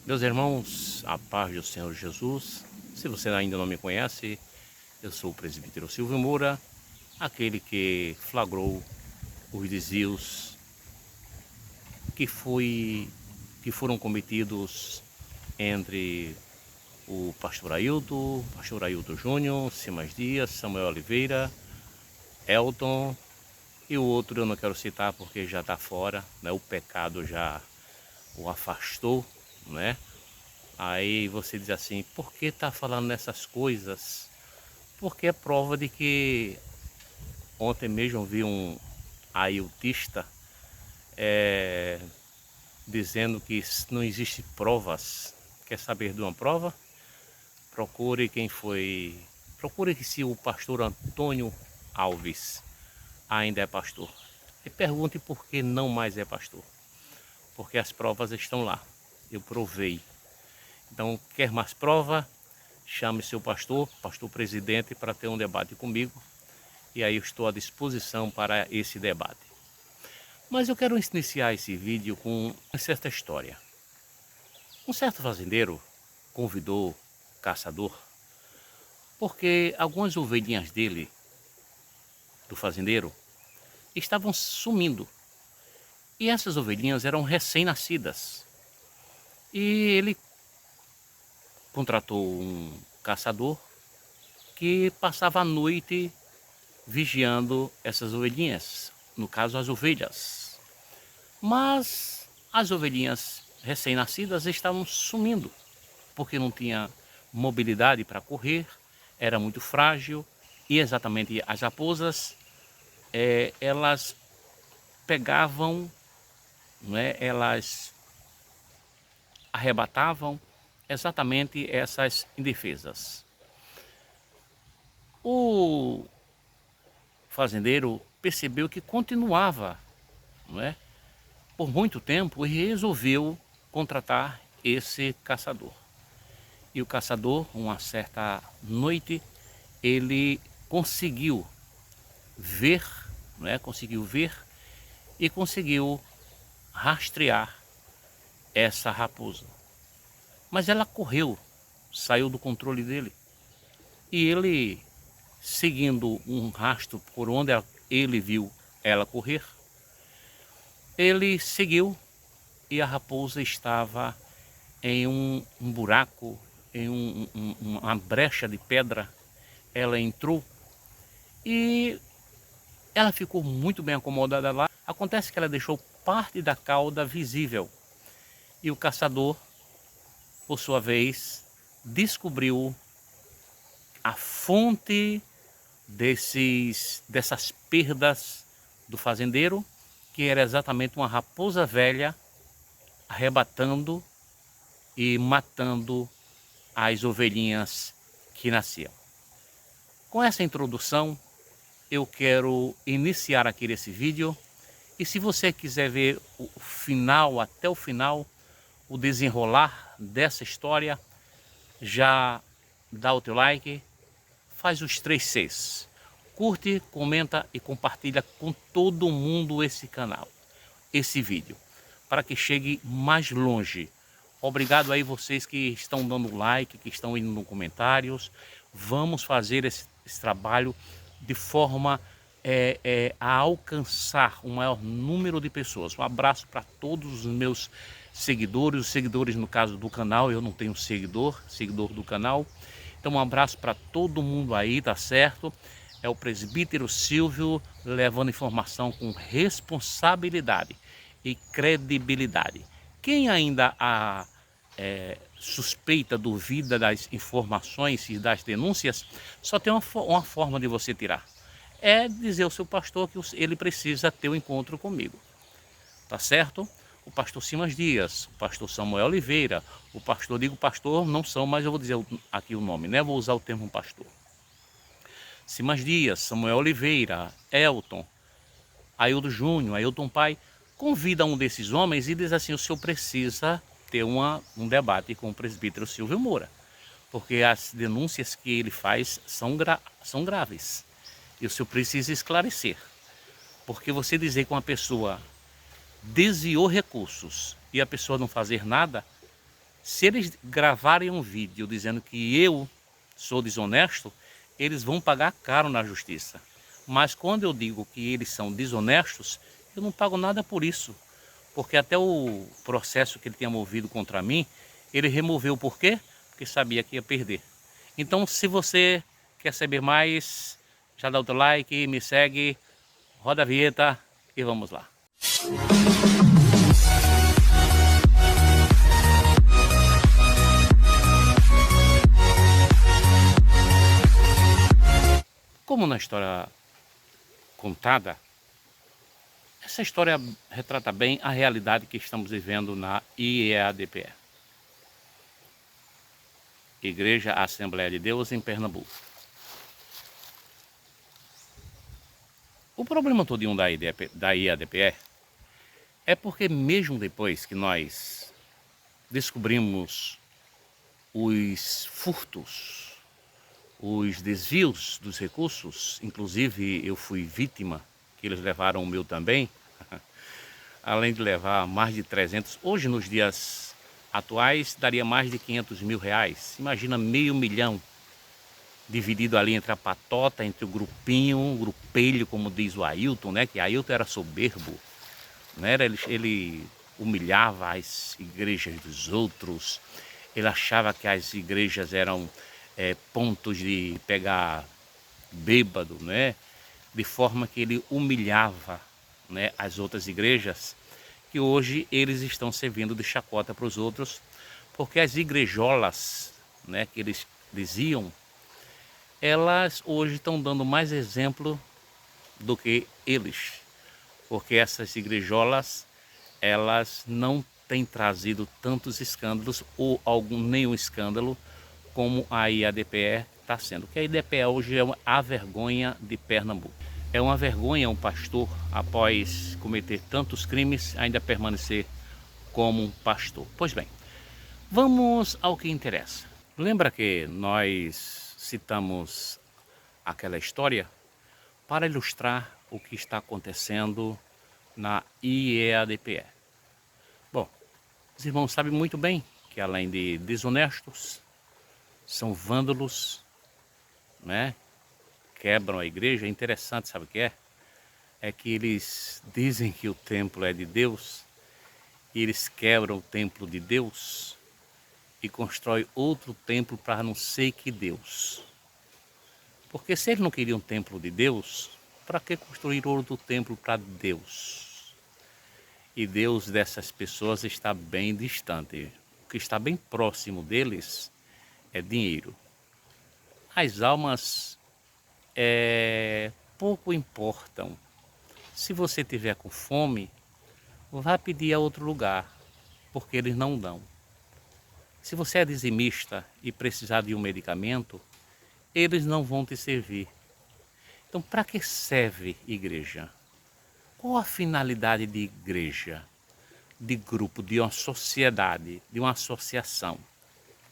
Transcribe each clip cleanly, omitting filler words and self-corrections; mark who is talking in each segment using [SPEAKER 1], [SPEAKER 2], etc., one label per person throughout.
[SPEAKER 1] Meus irmãos, a paz do Senhor Jesus. Se você ainda não me conhece, eu sou o presbítero Silvio Moura, aquele que flagrou os desvios que foram cometidos entre o pastor Ailton Júnior, Simas Dias, Samuel Oliveira, Elton e o outro eu não quero citar porque já está fora, né? O pecado já o afastou, né? Aí você diz assim, por que tá falando nessas coisas? Porque é prova de que ontem mesmo eu vi um ailtista dizendo que não existe provas. Quer saber de uma prova? Procure quem foi. Procure que se o pastor Antônio Alves ainda é pastor. E pergunte por que não mais é pastor. Porque as provas estão lá. Eu provei. Então, quer mais prova? Chame seu pastor, pastor presidente, para ter um debate comigo. E aí eu estou à disposição para esse debate. Mas eu quero iniciar esse vídeo com uma certa história. Um certo fazendeiro convidou o caçador porque algumas ovelhinhas dele, do fazendeiro, estavam sumindo. E essas ovelhinhas eram recém-nascidas. E ele contratou um caçador que passava a noite vigiando essas ovelhinhas, no caso as ovelhas. Mas as ovelhinhas recém-nascidas estavam sumindo, porque não tinha mobilidade para correr, era muito frágil e exatamente as raposas, elas pegavam, né, elas arrebatavam exatamente essas indefesas. O fazendeiro percebeu que continuava, não é, por muito tempo e resolveu contratar esse caçador. E o caçador, uma certa noite, ele conseguiu ver, não é? Conseguiu ver e conseguiu rastrear essa raposa. Mas ela correu, saiu do controle dele. E ele, seguindo um rastro por onde ele viu ela correr, ele seguiu e a raposa estava em um buraco, em uma brecha de pedra. Ela entrou e ela ficou muito bem acomodada lá. Acontece que ela deixou parte da cauda visível. E o caçador, por sua vez, descobriu a fonte dessas perdas do fazendeiro, que era exatamente uma raposa velha arrebatando e matando as ovelhinhas que nasciam. Com essa introdução, eu quero iniciar aqui esse vídeo. E se você quiser ver o final, até o final, o desenrolar dessa história, já dá o teu like, faz os 3 Cs. Curte, comenta e compartilha com todo mundo esse canal, esse vídeo, para que chegue mais longe. Obrigado aí vocês que estão dando like, que estão indo nos comentários. Vamos fazer esse trabalho de forma a alcançar um maior número de pessoas. Um abraço para todos os meus seguidores, os seguidores no caso do canal. Eu não tenho seguidor do canal. Então um abraço para todo mundo aí, tá certo? É o presbítero Silvio levando informação com responsabilidade e credibilidade. Quem ainda suspeita, duvida das informações e das denúncias, só tem uma forma de você tirar. É dizer ao seu pastor que ele precisa ter um encontro comigo. Tá certo? O pastor Simas Dias, o pastor Samuel Oliveira, o pastor, digo pastor, não são, mas eu vou dizer aqui o nome, né? Vou usar o termo pastor. Simas Dias, Samuel Oliveira, Elton, Ailton Júnior, Ailton Pai, convida um desses homens e diz assim, o senhor precisa ter um debate com o presbítero Silvio Moura, porque as denúncias que ele faz são graves. E o senhor precisa esclarecer. Porque você dizer que uma pessoa desviou recursos e a pessoa não fazer nada, Se eles gravarem um vídeo dizendo que eu sou desonesto, eles vão pagar caro na justiça. Mas quando eu digo que eles são desonestos, eu não pago nada por isso. Porque até o processo que ele tinha movido contra mim, ele removeu. Por quê? Porque sabia que ia perder. Então, se você quer saber mais, já dá o teu like, me segue, roda a vinheta e vamos lá. Como na história contada, essa história retrata bem a realidade que estamos vivendo na IEADPE, Igreja Assembleia de Deus em Pernambuco. O problema todinho da IEADPE é porque mesmo depois que nós descobrimos os furtos, os desvios dos recursos, inclusive eu fui vítima, que eles levaram o meu também, além de levar mais de 300, hoje nos dias atuais daria mais de 500 mil reais, imagina R$500 mil, dividido ali entre a patota, entre o grupinho, o grupelho, como diz o Ailton, né? Que Ailton era soberbo, né? Ele humilhava as igrejas dos outros, ele achava que as igrejas eram pontos de pegar bêbado, né? De forma que ele humilhava, né, as outras igrejas, que hoje eles estão servindo de chacota para os outros, porque as igrejolas, né, que eles diziam, elas hoje estão dando mais exemplo do que eles, porque essas igrejolas, elas não têm trazido tantos escândalos ou nenhum escândalo como a IADPE está sendo. Que a IADPE hoje é a vergonha de Pernambuco. É uma vergonha um pastor, após cometer tantos crimes, ainda permanecer como um pastor. Pois bem, vamos ao que interessa. Lembra que nós citamos aquela história para ilustrar o que está acontecendo na IEADPE? Bom, os irmãos sabem muito bem que além de desonestos, são vândalos, né? Quebram a igreja. É interessante, sabe o que é? É que eles dizem que o templo é de Deus, e eles quebram o templo de Deus e constroem outro templo para não sei que Deus. Porque se eles não queriam um templo de Deus, para que construir outro templo para Deus? E Deus dessas pessoas está bem distante. O que está bem próximo deles é dinheiro. As almas pouco importam. Se você tiver com fome, vá pedir a outro lugar, porque eles não dão. Se você é dizimista e precisar de um medicamento, eles não vão te servir. Então, para que serve igreja? Qual a finalidade de igreja, de grupo, de uma sociedade, de uma associação?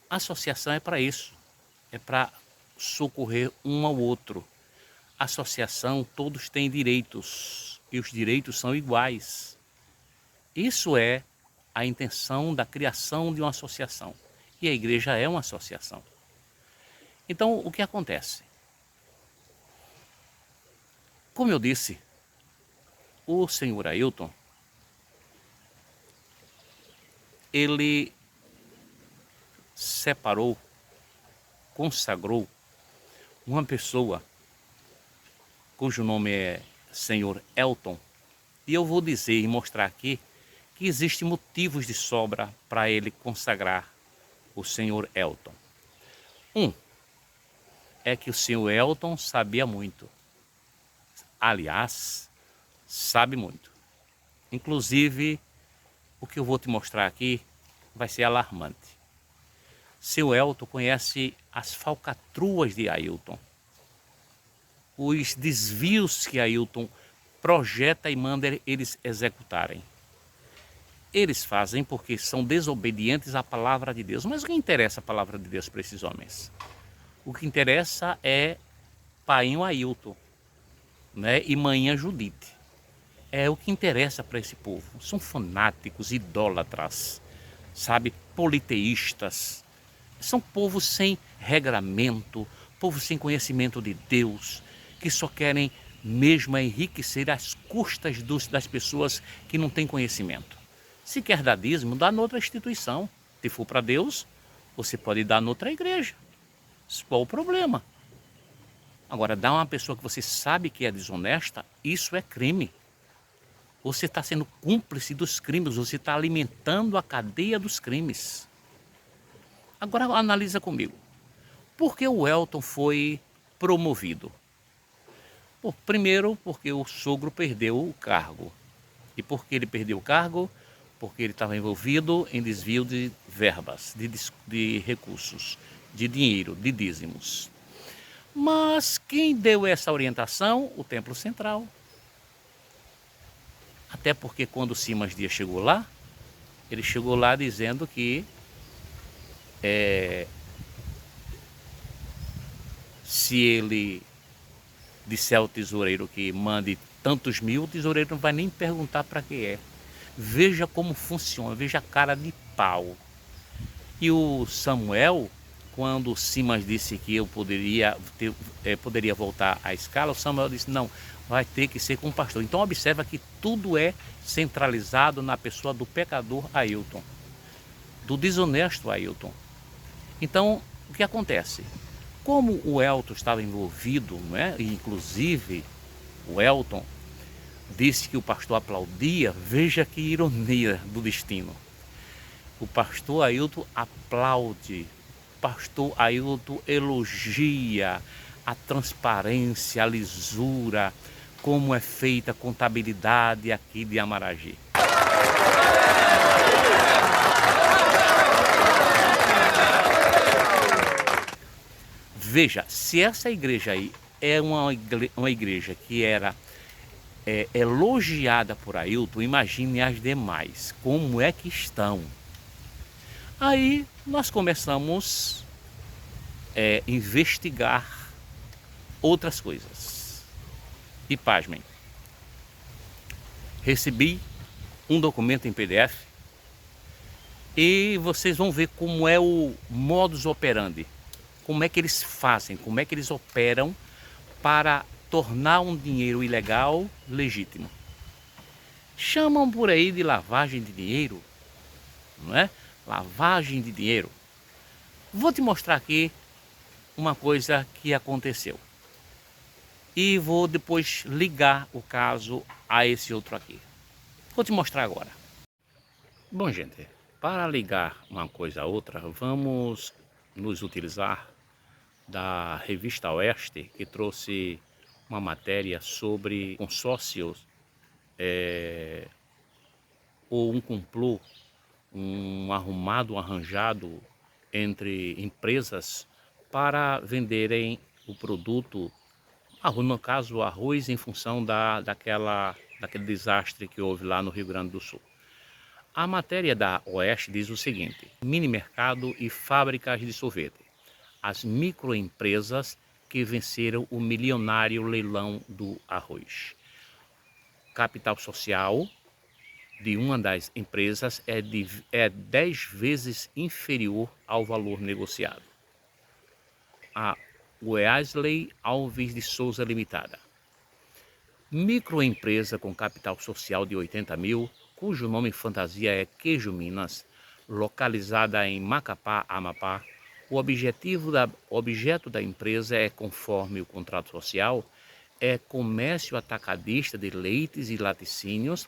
[SPEAKER 1] A associação é para isso, é para socorrer um ao outro. Associação, todos têm direitos e os direitos são iguais. Isso é a intenção da criação de uma associação. E a igreja é uma associação. Então, o que acontece? Como eu disse, o senhor Ailton, ele separou, consagrou uma pessoa cujo nome é senhor Elton, e eu vou dizer e mostrar aqui que existem motivos de sobra para ele consagrar o senhor Elton. Um é que o senhor Elton sabia muito, aliás, sabe muito. Inclusive, o que eu vou te mostrar aqui vai ser alarmante. Seu Elton conhece as falcatruas de Ailton, os desvios que Ailton projeta e manda eles executarem. Eles fazem porque são desobedientes à palavra de Deus. Mas o que interessa a palavra de Deus para esses homens? O que interessa é painho Ailton, né, e manhã Judite. É o que interessa para esse povo. São fanáticos, idólatras, sabe, politeístas. São povos sem regramento, povos sem conhecimento de Deus, que só querem mesmo enriquecer às custas das pessoas que não têm conhecimento. Se quer dar dízimo, dá noutra instituição. Se for para Deus, você pode dar noutra igreja. Qual o problema? Agora, dar a uma pessoa que você sabe que é desonesta, isso é crime. Você está sendo cúmplice dos crimes, você está alimentando a cadeia dos crimes. Agora analisa comigo. Por que o Elton foi promovido? Bom, primeiro, porque o sogro perdeu o cargo. E por que ele perdeu o cargo? Porque ele estava envolvido em desvio de verbas, de recursos, de dinheiro, de dízimos. Mas quem deu essa orientação? O Templo Central. Até porque quando o Simas Dias chegou lá, ele chegou lá dizendo que se ele disser ao tesoureiro que mande tantos mil, o tesoureiro não vai nem perguntar para que é. Veja como funciona, veja a cara de pau. E o Samuel, quando o Simas disse que eu poderia voltar à escala, o Samuel disse, não, vai ter que ser com o pastor. Então observa que tudo é centralizado na pessoa do pecador Ailton, do desonesto Ailton. Então, o que acontece? Como o Elton estava envolvido, né, e inclusive o Elton disse que o pastor aplaudia, veja que ironia do destino. O pastor Ailton aplaude, o pastor Ailton elogia a transparência, a lisura, como é feita a contabilidade aqui de Amaragi. Veja, se essa igreja aí é uma igreja que era elogiada por Ailton, imagine as demais, como é que estão. Aí nós começamos a investigar outras coisas. E pasmem, recebi um documento em PDF e vocês vão ver como é o modus operandi. Como é que eles fazem, como é que eles operam para tornar um dinheiro ilegal legítimo. Chamam por aí de lavagem de dinheiro, não é? Lavagem de dinheiro. Vou te mostrar aqui uma coisa que aconteceu. E vou depois ligar o caso a esse outro aqui. Vou te mostrar agora. Bom, gente, para ligar uma coisa a outra, vamos nos utilizar da revista Oeste, que trouxe uma matéria sobre consórcios ou um complô, um arranjado entre empresas para venderem o produto, no caso o arroz, em função daquele desastre que houve lá no Rio Grande do Sul. A matéria da Oeste diz o seguinte: mini mercado e fábricas de sorvete. As microempresas que venceram o milionário leilão do arroz. Capital social de uma das empresas é 10 vezes inferior ao valor negociado. A Wesley Alves de Souza Limitada. Microempresa com capital social de 80 mil, cujo nome fantasia é Queijo Minas, localizada em Macapá, Amapá. O objeto da empresa é, conforme o contrato social, é comércio atacadista de leites e laticínios,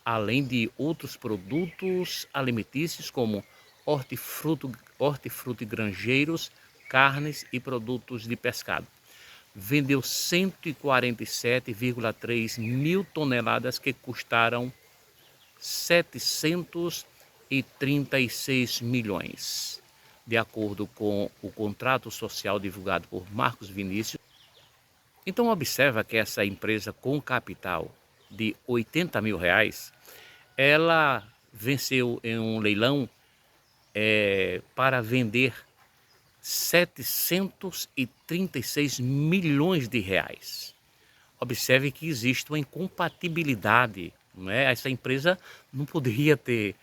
[SPEAKER 1] além de outros produtos alimentícios como hortifrutigranjeiros, carnes e produtos de pescado. Vendeu 147,3 mil toneladas que custaram 736 milhões. De acordo com o contrato social divulgado por Marcos Vinícius. Então observa que essa empresa com capital de 80 mil reais, ela venceu em um leilão para vender 736 milhões de reais. Observe que existe uma incompatibilidade, não é? Essa empresa não poderia ter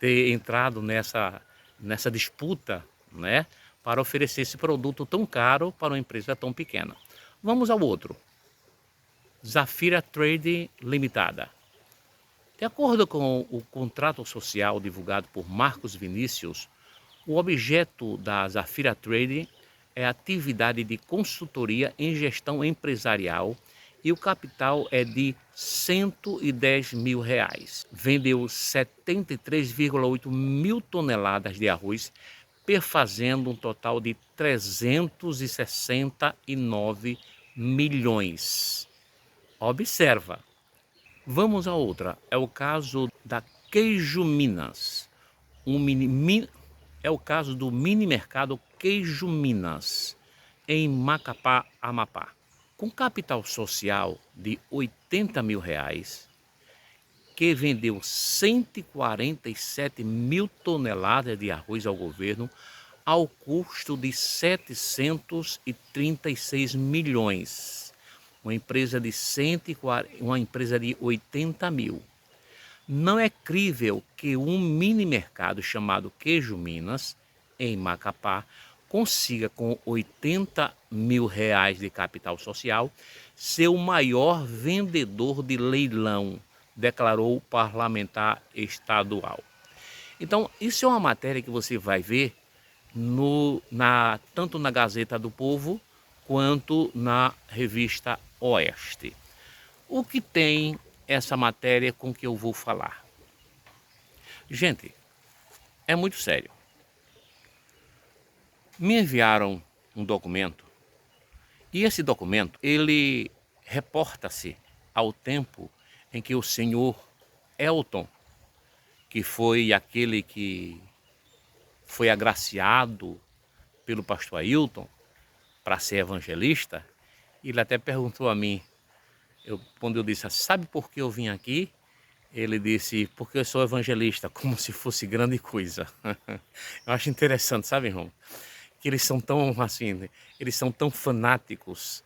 [SPEAKER 1] ter entrado nessa disputa, né, para oferecer esse produto tão caro para uma empresa tão pequena. Vamos ao outro. Zafira Trading Limitada. De acordo com o contrato social divulgado por Marcos Vinícius, o objeto da Zafira Trading é a atividade de consultoria em gestão empresarial e o capital é de R$110 mil. Vendeu 73,8 mil toneladas de arroz, perfazendo um total de 369 milhões. Observa. Vamos a outra. É o caso da Queijo Minas. É o caso do mini mercado Queijo Minas, em Macapá, Amapá. Com capital social de R$80 mil, que vendeu 147 mil toneladas de arroz ao governo ao custo de 736 milhões. Uma empresa de 80 mil. Não é crível que um mini mercado chamado Queijo Minas, em Macapá, consiga com 80 mil reais de capital social ser o maior vendedor de leilão, declarou o parlamentar estadual. Então, isso é uma matéria que você vai ver tanto na Gazeta do Povo quanto na revista Oeste. O que tem essa matéria com que eu vou falar? Gente, é muito sério. Me enviaram um documento e esse documento, ele reporta-se ao tempo em que o senhor Elton, que foi aquele que foi agraciado pelo pastor Ailton para ser evangelista, ele até perguntou a mim, quando eu disse, sabe por que eu vim aqui? Ele disse, porque eu sou evangelista, como se fosse grande coisa. Eu acho interessante, sabe, irmão? Que eles são tão assim, eles são tão fanáticos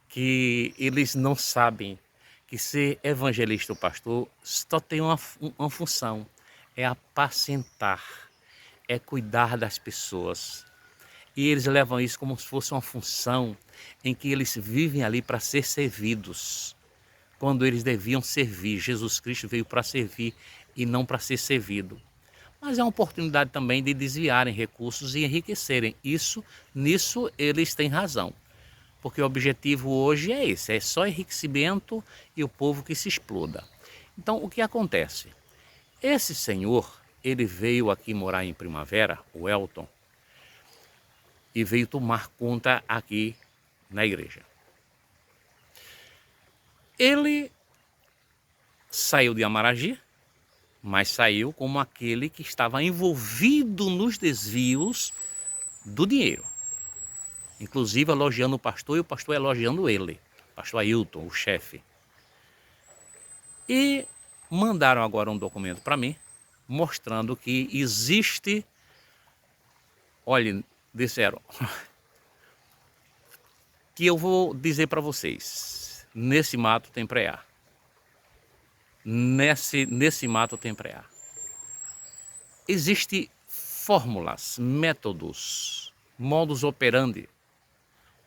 [SPEAKER 1] que eles não sabem que ser evangelista ou pastor só tem uma função, é apacentar, é cuidar das pessoas. E eles levam isso como se fosse uma função em que eles vivem ali para ser servidos, quando eles deviam servir. Jesus Cristo veio para servir e não para ser servido. Mas é uma oportunidade também de desviarem recursos e enriquecerem. Nisso eles têm razão. Porque o objetivo hoje é esse, é só enriquecimento e o povo que se exploda. Então, o que acontece? Esse senhor, ele veio aqui morar em Primavera, o Elton, e veio tomar conta aqui na igreja. Ele saiu de Amaragi, mas saiu como aquele que estava envolvido nos desvios do dinheiro. Inclusive elogiando o pastor e o pastor elogiando ele, pastor Ailton, o chefe. E mandaram agora um documento para mim, mostrando que existe, olha, disseram, que eu vou dizer para vocês, nesse mato tem preá. Nesse mato tem preá. Existem fórmulas, métodos, modus operandi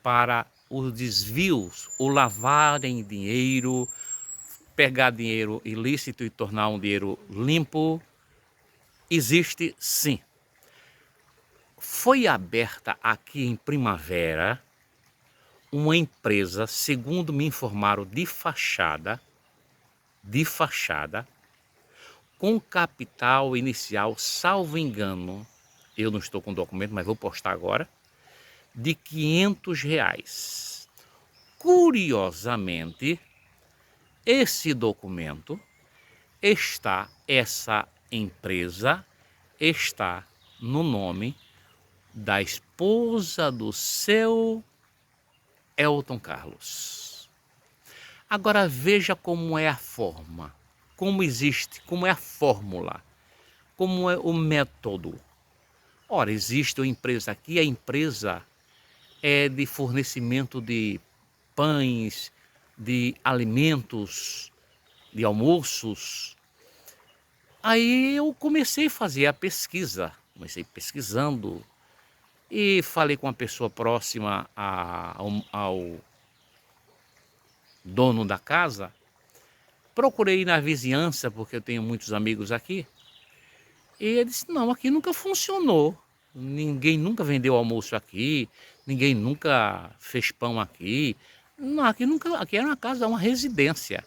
[SPEAKER 1] para os desvios, o lavarem dinheiro, pegar dinheiro ilícito e tornar um dinheiro limpo. Existe sim. Foi aberta aqui em Primavera uma empresa, segundo me informaram, de fachada, com capital inicial, salvo engano, eu não estou com o documento, mas vou postar agora, de R$500. Curiosamente, esse documento essa empresa está no nome da esposa do seu Elton Carlos. Agora veja como é a forma, como é a fórmula, como é o método. Ora, existe uma empresa aqui, a empresa é de fornecimento de pães, de alimentos, de almoços. Aí eu comecei a fazer a pesquisa, comecei pesquisando e falei com uma pessoa próxima ao dono da casa. Procurei na vizinhança, porque eu tenho muitos amigos aqui, e ele disse: não, aqui nunca funcionou, ninguém nunca vendeu almoço aqui, ninguém nunca fez pão aqui, não, aqui era uma casa, uma residência.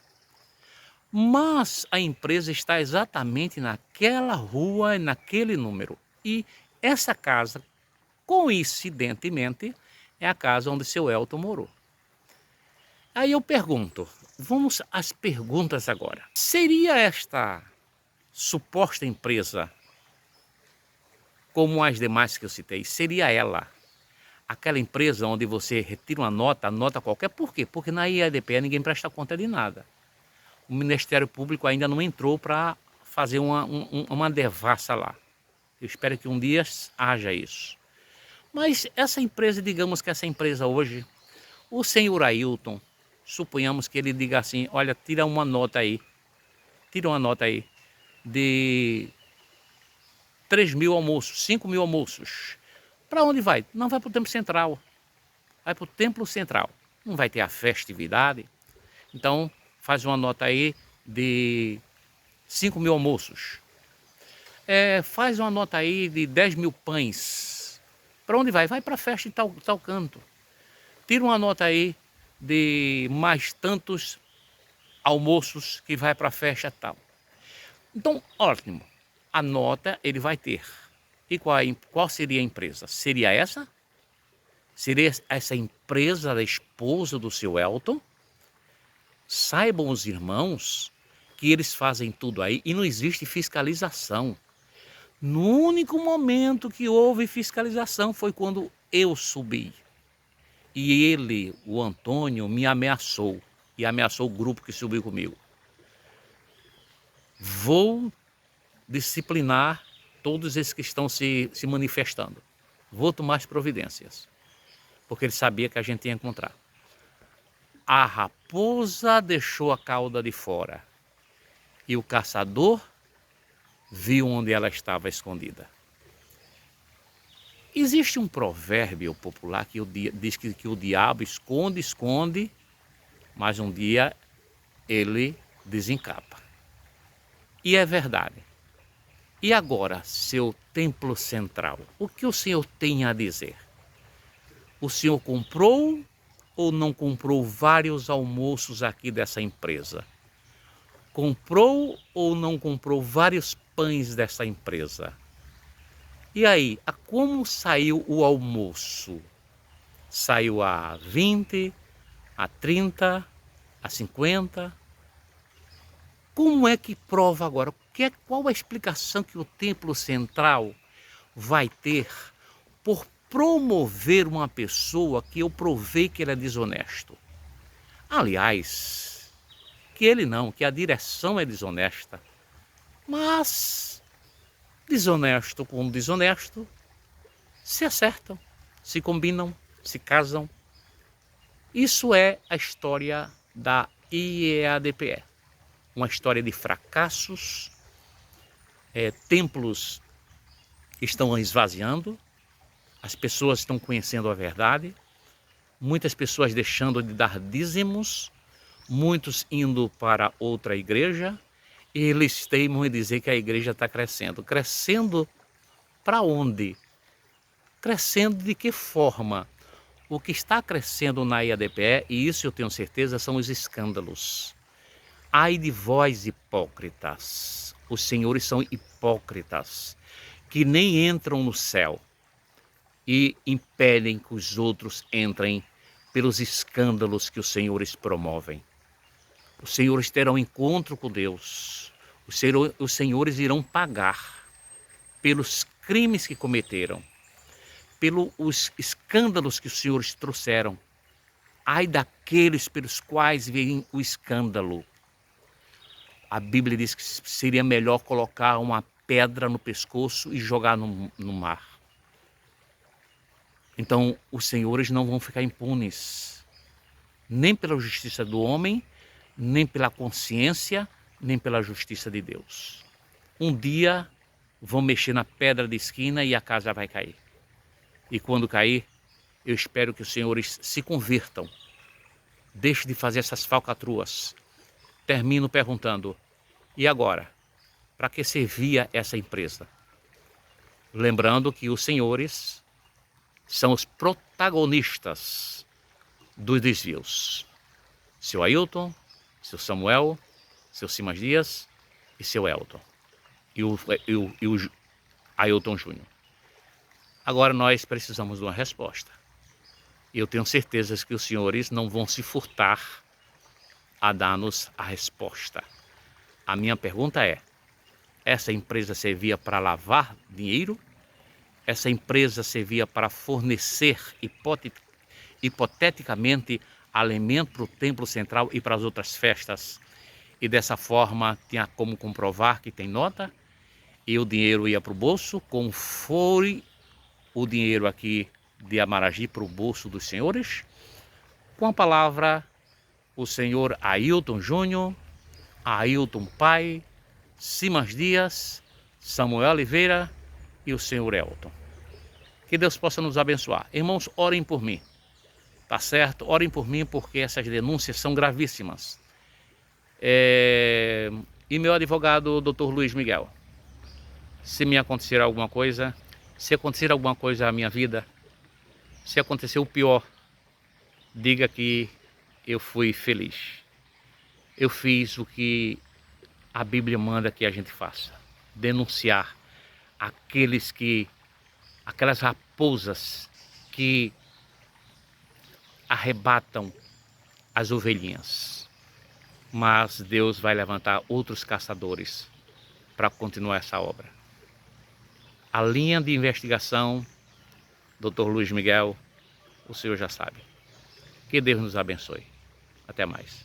[SPEAKER 1] Mas a empresa está exatamente naquela rua, naquele número. E essa casa, coincidentemente, é a casa onde seu Elton morou. Aí eu pergunto, vamos às perguntas agora. Seria esta suposta empresa, como as demais que eu citei, seria ela aquela empresa onde você retira uma nota qualquer? Por quê? Porque na IADPE ninguém presta conta de nada. O Ministério Público ainda não entrou para fazer uma devassa lá. Eu espero que um dia haja isso. Mas essa empresa, digamos que essa empresa hoje, o senhor Ailton, suponhamos que ele diga assim: olha, tira uma nota aí de 3.000 almoços, 5.000 almoços. Para onde vai? Não vai para o Templo Central, vai para o Templo Central. Não vai ter a festividade. Então faz uma nota aí de 5.000 almoços. Faz uma nota aí de 10.000 pães. Para onde vai? Vai para a festa em tal canto. Tira uma nota aí de mais tantos almoços que vai para a festa tal. Então, ótimo. A nota ele vai ter. E qual seria a empresa? Seria essa? Seria essa empresa da esposa do seu Elton? Saibam os irmãos que eles fazem tudo aí e não existe fiscalização. No único momento que houve fiscalização foi quando eu subi. E ele, o Antônio, me ameaçou. E ameaçou o grupo que subiu comigo. Vou disciplinar todos esses que estão se manifestando. Vou tomar as providências. Porque ele sabia que a gente ia encontrar. A raposa deixou a cauda de fora. E o caçador viu onde ela estava escondida. Existe um provérbio popular que diz que o diabo esconde, mas um dia ele desencapa. E é verdade. E agora, seu templo central, o que o senhor tem a dizer? O senhor comprou ou não comprou vários almoços aqui dessa empresa? Comprou ou não comprou vários pães dessa empresa? E aí, a como saiu o almoço? Saiu a 20, a 30, a 50? Como é que prova agora? Qual a explicação que o Templo Central vai ter por promover uma pessoa que eu provei que ele é desonesto? Aliás, que ele não, que a direção é desonesta. Mas desonesto com desonesto se acertam, se combinam, se casam. Isso é a história da IEADPE. Uma história de fracassos, templos estão esvaziando, as pessoas estão conhecendo a verdade, muitas pessoas deixando de dar dízimos, muitos indo para outra igreja, e eles teimam em dizer que a igreja está crescendo. Crescendo para onde? Crescendo de que forma? O que está crescendo na IADPE, e isso eu tenho certeza, são os escândalos. Ai de vós, hipócritas! Os senhores são hipócritas, que nem entram no céu e impedem que os outros entrem pelos escândalos que os senhores promovem. Os senhores terão encontro com Deus. Os senhores irão pagar pelos crimes que cometeram, pelos escândalos que os senhores trouxeram. Ai daqueles pelos quais vem o escândalo. A Bíblia diz que seria melhor colocar uma pedra no pescoço e jogar no mar. Então, os senhores não vão ficar impunes, nem pela justiça do homem, nem pela consciência, nem pela justiça de Deus. Um dia vão mexer na pedra de esquina e a casa vai cair. E quando cair, eu espero que os senhores se convertam. Deixe de fazer essas falcatruas. Termino perguntando, e agora? Para que servia essa empresa? Lembrando que os senhores são os protagonistas dos desvios. Seu Ailton, seu Samuel, seu Simas Dias e seu Elton. E o Ailton Júnior. Agora nós precisamos de uma resposta. Eu tenho certeza que os senhores não vão se furtar a dar-nos a resposta. A minha pergunta é, essa empresa servia para lavar dinheiro? Essa empresa servia para fornecer hipoteticamente alimento para o templo central e para as outras festas? E dessa forma tinha como comprovar que tem nota? E o dinheiro ia para o bolso, como foi o dinheiro aqui de Amaragi para o bolso dos senhores? Com a palavra, o senhor Ailton Júnior, Ailton Pai, Simas Dias, Samuel Oliveira e o senhor Elton. Que Deus possa nos abençoar. Irmãos, orem por mim, tá certo? Orem por mim porque essas denúncias são gravíssimas. E meu advogado, Dr. Luiz Miguel, se me acontecer alguma coisa, se acontecer alguma coisa à minha vida, se acontecer o pior, diga que eu fui feliz. Eu fiz o que a Bíblia manda que a gente faça. Denunciar aquelas raposas que arrebatam as ovelhinhas. Mas Deus vai levantar outros caçadores para continuar essa obra. A linha de investigação, Dr. Luiz Miguel, o senhor já sabe. Que Deus nos abençoe. Até mais.